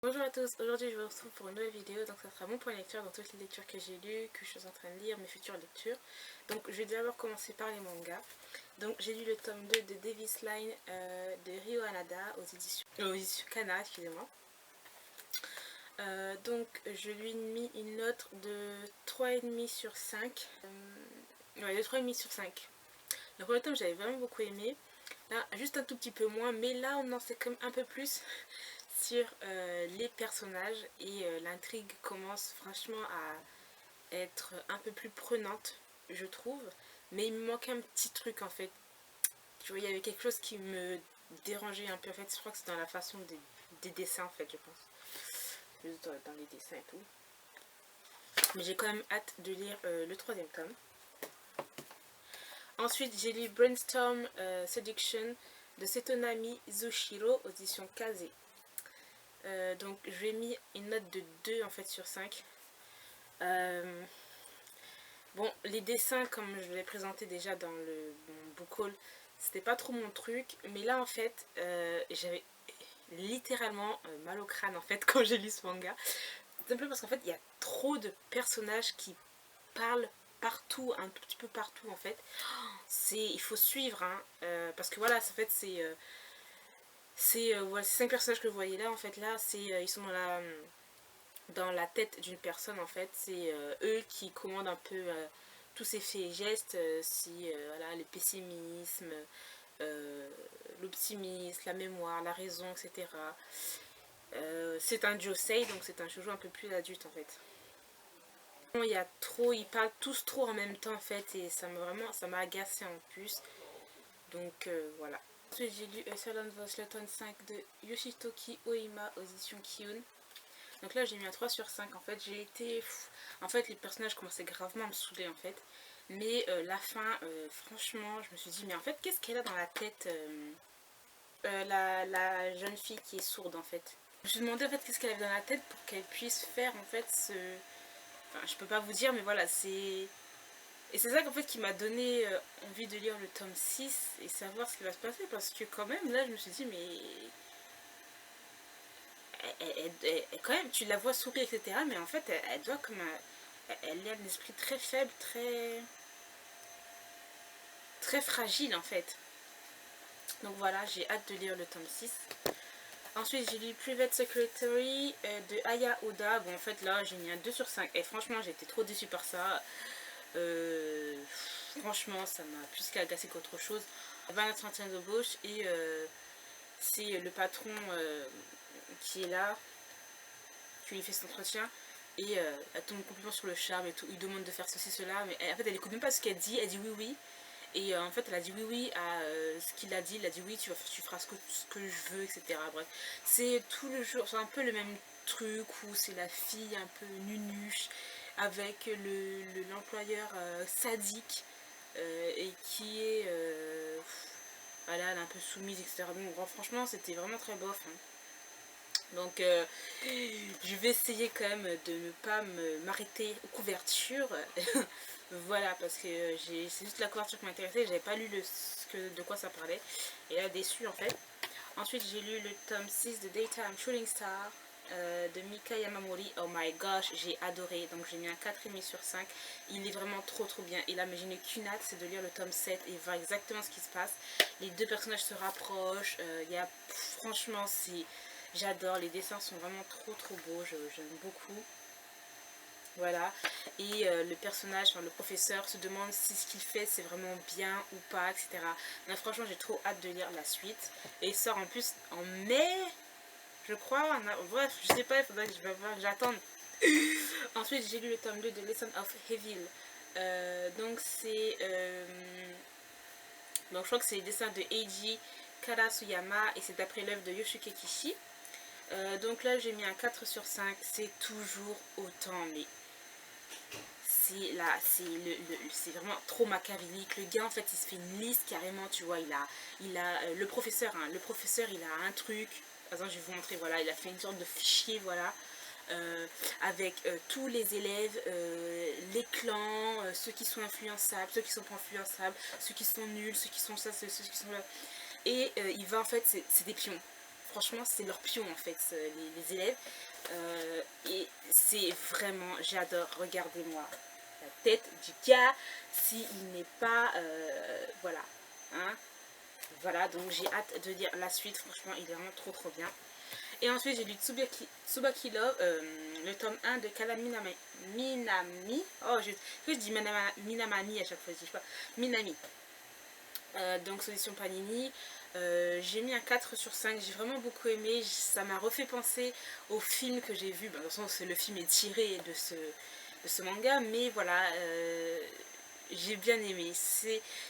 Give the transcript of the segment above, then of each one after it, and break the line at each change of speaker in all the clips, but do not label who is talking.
Bonjour à tous, aujourd'hui je vous retrouve pour une nouvelle vidéo, donc ça sera mon point de lecture dans toutes les lectures que j'ai lues, que je suis en train de lire, mes futures lectures. Donc je vais d'abord commencer par les mangas. Donc j'ai lu le tome 2 de Davis Line de Rio Hanada aux éditions Kana, excusez-moi. Donc je lui ai mis une note de 3,5 sur 5. Ouais, de 3,5 sur 5. Le premier tome j'avais vraiment beaucoup aimé. Là, juste un tout petit peu moins, mais là on en sait comme un peu plus sur les personnages et l'intrigue commence franchement à être un peu plus prenante, je trouve. Mais il me manquait un petit truc en fait. Tu vois, il y avait quelque chose qui me dérangeait un peu. En fait, je crois que c'est dans la façon des dessins en fait, je pense. Juste dans les dessins et tout. Mais j'ai quand même hâte de lire le troisième tome. Ensuite, j'ai lu Brainstorm Seduction de Setonami Zushiro aux éditions Kaze. Donc je lui ai mis une note de 2 en fait sur 5. Bon, les dessins comme je l'ai présenté déjà dans mon book haul, c'était pas trop mon truc. Mais là en fait, j'avais littéralement mal au crâne en fait quand j'ai lu ce manga. Simplement parce qu'en fait il y a trop de personnages qui parlent partout, un tout petit peu partout en fait. Il faut suivre hein, parce que voilà, en fait c'est voilà, ces 5 personnages que vous voyez là en fait là, ils sont dans la tête d'une personne en fait. C'est eux qui commandent un peu tous ces faits et gestes, voilà, le pessimisme, l'optimisme, la mémoire, la raison, etc. C'est un josei, donc c'est un shoujo un peu plus adulte en fait. Il y a trop, ils parlent tous trop en même temps en fait, et ça m'a agacé en plus. Donc voilà. Ensuite j'ai lu Silent Voice le tome 5 de Yoshitoki Oima aux éditions Kiyun. Donc là j'ai mis un 3 sur 5 en fait. J'ai été... En fait les personnages commençaient gravement à me saouler en fait. Mais la fin, franchement, je me suis dit mais en fait qu'est-ce qu'elle a dans la tête la jeune fille qui est sourde en fait. Je me suis demandé en fait qu'est-ce qu'elle avait dans la tête pour qu'elle puisse faire en fait ce... Enfin je peux pas vous dire mais voilà c'est... Et c'est ça qu'en fait qui m'a donné envie de lire le tome 6 et savoir ce qui va se passer, parce que quand même là je me suis dit mais quand même tu la vois sourire etc, mais en fait elle doit comme elle a un esprit très faible, très fragile en fait. Donc voilà, j'ai hâte de lire le tome 6. Ensuite j'ai lu Private Secretary de Aya Oda. Bon en fait là j'ai mis un 2 sur 5 et franchement j'ai été trop déçue par ça. Franchement ça m'a plus qu'agacé qu'autre chose. 20 entretien d'embauche et c'est le patron qui est là, qui lui fait cet entretien, et elle tombe complètement sur le charme et tout. Il demande de faire ceci, cela, mais en fait elle écoute même pas ce qu'elle dit. Elle dit oui oui, et en fait elle a dit oui oui à ce qu'il a dit. Il a dit oui tu feras ce que je veux, etc. Bref, c'est tout le jour, c'est un peu le même truc où c'est la fille un peu nunuche avec l'employeur sadique et qui est voilà, elle est un peu soumise, etc. Bon, franchement c'était vraiment très bof hein. Donc je vais essayer quand même de ne pas m'arrêter aux couvertures. Voilà, parce que c'est juste la couverture qui m'intéressait. J'avais pas lu de quoi ça parlait. Et là, déçue en fait. Ensuite, j'ai lu le tome 6 de Daytime Shooting Star de Mika Yamamori. Oh my gosh, j'ai adoré. Donc j'ai mis un 4,5 sur 5. Il est vraiment trop bien. Et là, mais je n'ai qu'une hâte, c'est de lire le tome 7 et voir exactement ce qui se passe. Les deux personnages se rapprochent. Franchement, j'adore. Les dessins sont vraiment trop beaux. J'aime beaucoup. Voilà, et le personnage, enfin, le professeur se demande si ce qu'il fait c'est vraiment bien ou pas, etc. Donc franchement j'ai trop hâte de lire la suite. Et il sort en plus en mai, je crois. Bref, je sais pas, il faudrait que j'attende. Ensuite j'ai lu le tome 2 de Lesson of Evil. Donc donc je crois que c'est les dessins de Eiji Karasuyama et c'est d'après l'œuvre de Yosuke Kishi. Donc là j'ai mis un 4 sur 5, c'est toujours autant, mais c'est vraiment trop machiavélique. Le gars en fait il se fait une liste carrément, tu vois. Il a le professeur hein, il a un truc, par exemple je vais vous montrer, voilà, il a fait une sorte de fichier, voilà, avec tous les élèves, les clans, ceux qui sont influençables, ceux qui sont pas influençables, ceux qui sont nuls, ceux qui sont ça, ceux qui sont là, et il va en fait, c'est des pions. franchement c'est leur pion en fait, les élèves. Et c'est vraiment, j'adore, regardez-moi la tête du gars, s'il n'est pas, voilà, hein. Voilà, donc j'ai hâte de lire la suite, franchement il est vraiment trop bien. Et ensuite j'ai lu Tsubaki Love, le tome 1 de Kala Minami. Oh, je dis Minamami à chaque fois, je dis pas. Minami. Donc solution Panini. J'ai mis un 4 sur 5, j'ai vraiment beaucoup aimé, ça m'a refait penser au film que j'ai vu. De toute façon le film est tiré de ce manga, mais voilà, j'ai bien aimé.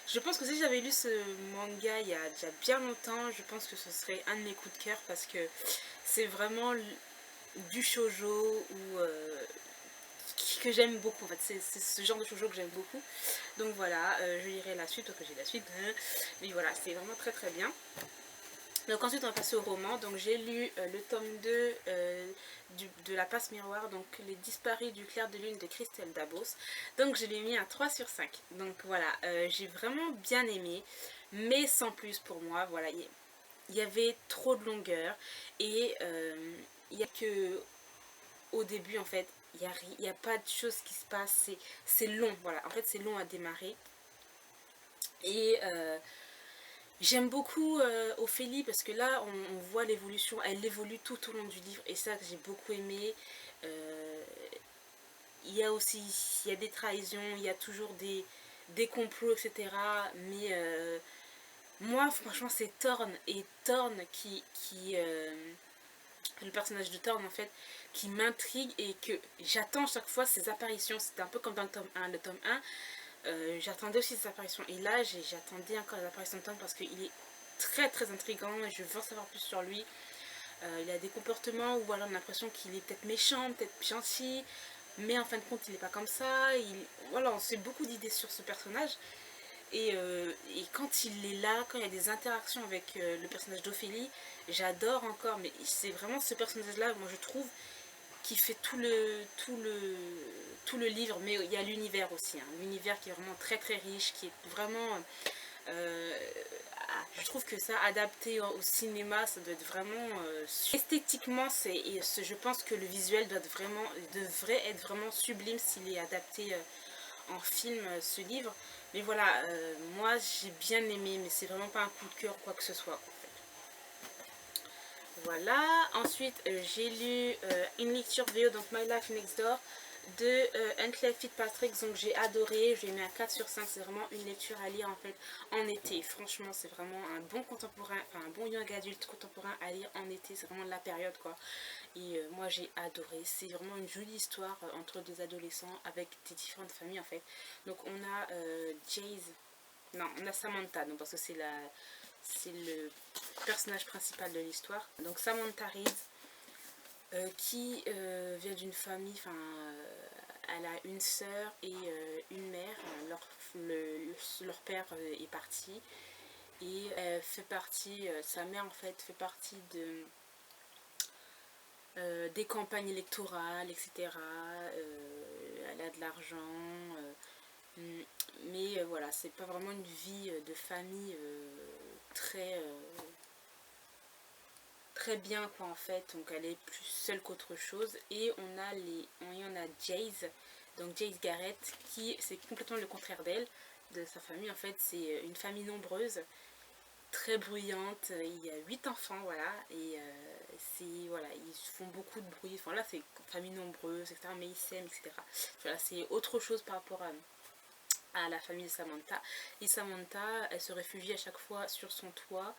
Je pense que si j'avais lu ce manga il y a déjà bien longtemps, je pense que ce serait un de mes coups de cœur parce que c'est vraiment du shoujo ou que j'aime beaucoup. En fait, c'est ce genre de shoujo que j'aime beaucoup. Donc voilà, je lirai la suite, parce que j'ai la suite. Mais voilà, c'est vraiment très bien. Donc ensuite on va passer au roman. Donc j'ai lu le tome 2 de La Passe Miroir, donc Les Disparus du clair de lune de Christelle Dabos. Donc je lui ai mis un 3 sur 5. Donc voilà, j'ai vraiment bien aimé, mais sans plus pour moi. Voilà, il y avait trop de longueur et il n'y a que au début en fait, il n'y a pas de choses qui se passent, c'est long, voilà, en fait c'est long à démarrer. Et j'aime beaucoup Ophélie parce que là on voit l'évolution, elle évolue tout au long du livre et ça j'ai beaucoup aimé. Il y a aussi, il y a des trahisons, il y a toujours des complots, etc. Mais moi franchement c'est Thorne et Thorne le personnage de Thorne en fait, qui m'intrigue et que j'attends chaque fois ses apparitions. C'était un peu comme dans le tome 1. Le tome 1, j'attendais aussi ses apparitions. Et là, j'attendais encore les apparitions de Thorne parce qu'il est très intriguant. Je veux en savoir plus sur lui. Il a des comportements où voilà, on a l'impression qu'il est peut-être méchant, peut-être gentil. Mais en fin de compte, il n'est pas comme ça. Voilà, on sait beaucoup d'idées sur ce personnage. Et quand il est là, quand il y a des interactions avec le personnage d'Ophélie, j'adore encore, mais c'est vraiment ce personnage-là, moi je trouve, qui fait tout le livre, mais il y a l'univers aussi, hein, l'univers qui est vraiment très riche, qui est vraiment... je trouve que ça, adapté au cinéma, ça doit être vraiment... esthétiquement, je pense que le visuel devrait être vraiment sublime s'il est adapté en film, ce livre. Mais voilà, moi j'ai bien aimé, mais c'est vraiment pas un coup de cœur quoi que ce soit. En fait. Voilà, ensuite j'ai lu une lecture VO, donc My Life Next Door de Huntley Fitzpatrick, donc j'ai adoré, j'ai mis un 4 sur 5, c'est vraiment une lecture à lire en fait en été. Franchement c'est vraiment un bon contemporain, enfin un bon young adulte contemporain à lire en été, c'est vraiment la période quoi. Et moi j'ai adoré, c'est vraiment une jolie histoire entre deux adolescents avec des différentes familles en fait. Donc on a on a Samantha, donc parce que c'est le personnage principal de l'histoire. Donc Samantha Reed qui vient d'une famille, elle a une sœur et une mère. Leur père est parti et elle fait partie, sa mère en fait fait partie des campagnes électorales, etc. Elle a de l'argent, mais voilà, c'est pas vraiment une vie de famille très bien quoi en fait, donc elle est plus seule qu'autre chose. Et on a Jace, donc Jace Garrett, qui c'est complètement le contraire d'elle, de sa famille en fait. C'est une famille nombreuse, très bruyante, il y a 8 enfants, voilà, et voilà, ils font beaucoup de bruit, enfin là c'est famille nombreuse, etc., mais ils s'aiment, etc. Voilà, c'est autre chose par rapport à la famille de Samantha. Et Samantha, elle se réfugie à chaque fois sur son toit,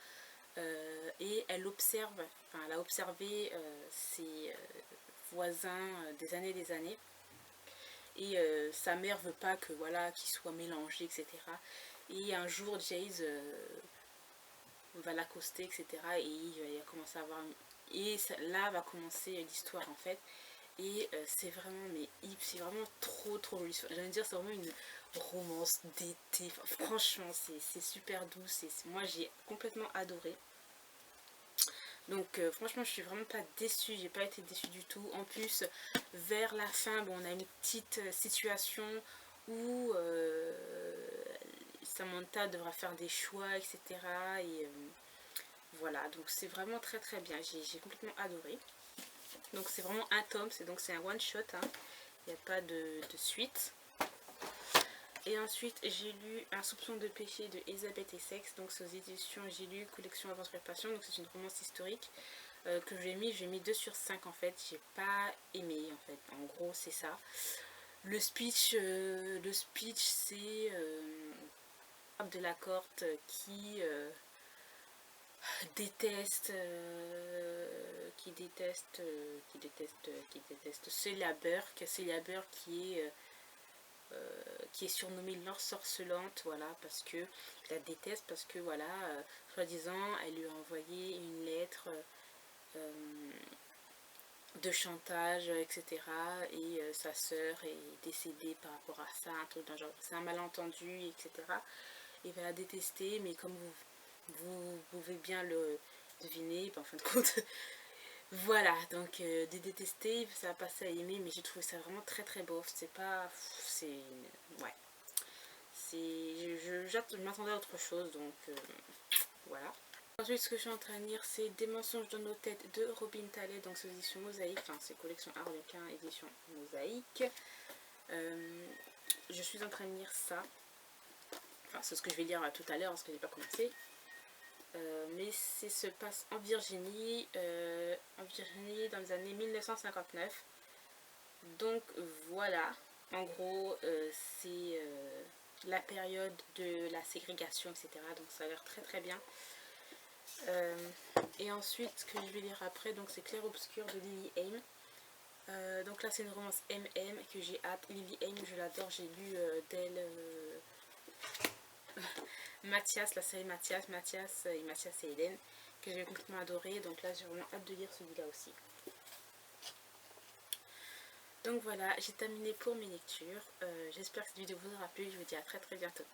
et elle a observé ses voisins des années et des années. Et sa mère veut pas que voilà qu'ils soient mélangés, etc. Et un jour, Jace va l'accoster, etc. Et il va commencer à avoir... Et là va commencer l'histoire en fait. Et c'est vraiment trop joli. J'allais dire, c'est vraiment une romance d'été. Enfin, franchement, c'est super doux. Moi, j'ai complètement adoré. Donc franchement je suis vraiment pas déçue, j'ai pas été déçue du tout. En plus vers la fin, bon, on a une petite situation où Samantha devra faire des choix, etc. Et Voilà, donc c'est vraiment très très bien, j'ai complètement adoré. Donc c'est vraiment un tome, c'est un one shot, hein. Il n'y a pas de suite. Et ensuite j'ai lu Un soupçon de péché de Elisabeth Essex, donc c'est aux éditions J'ai lu, collection Aventure Passion, donc c'est une romance historique que j'ai mis 2 sur 5 en fait, j'ai pas aimé en fait, en gros c'est ça. Le speech c'est de la Corte qui déteste Celia Burke qui est surnommée l'ensorcelante, voilà, parce que je la déteste, parce que voilà, soi-disant, elle lui a envoyé une lettre de chantage, etc. Et sa sœur est décédée par rapport à ça, un truc d'un genre, c'est un malentendu, etc. Il va la détester, mais comme vous pouvez bien le deviner, en fin de compte, voilà, donc de détester, ça va passer à aimer, mais j'ai trouvé ça vraiment très très beau. C'est pas. C'est. Ouais. Je m'attendais à autre chose, donc voilà. Ensuite, ce que je suis en train de lire, c'est Des mensonges dans nos têtes de Robin Talley, donc c'est édition Mosaïque, enfin c'est collection Harlequin, édition Mosaïque. Je suis en train de lire ça. Enfin, c'est ce que je vais lire tout à l'heure parce que j'ai pas commencé. Mais ça se passe en Virginie dans les années 1959. Donc voilà, en gros c'est la période de la ségrégation, etc. Donc ça a l'air très très bien. Et ensuite ce que je vais lire après, donc c'est Clair Obscur de Lily Haim. Donc là c'est une romance MM que j'ai hâte. Lily Haim, je l'adore, j'ai lu d'elle Mathias, la série Mathias et Hélène, que j'ai complètement adoré. Donc là j'ai vraiment hâte de lire celui-là aussi. Donc voilà, j'ai terminé pour mes lectures. J'espère que cette vidéo vous aura plu. Je vous dis à très très bientôt.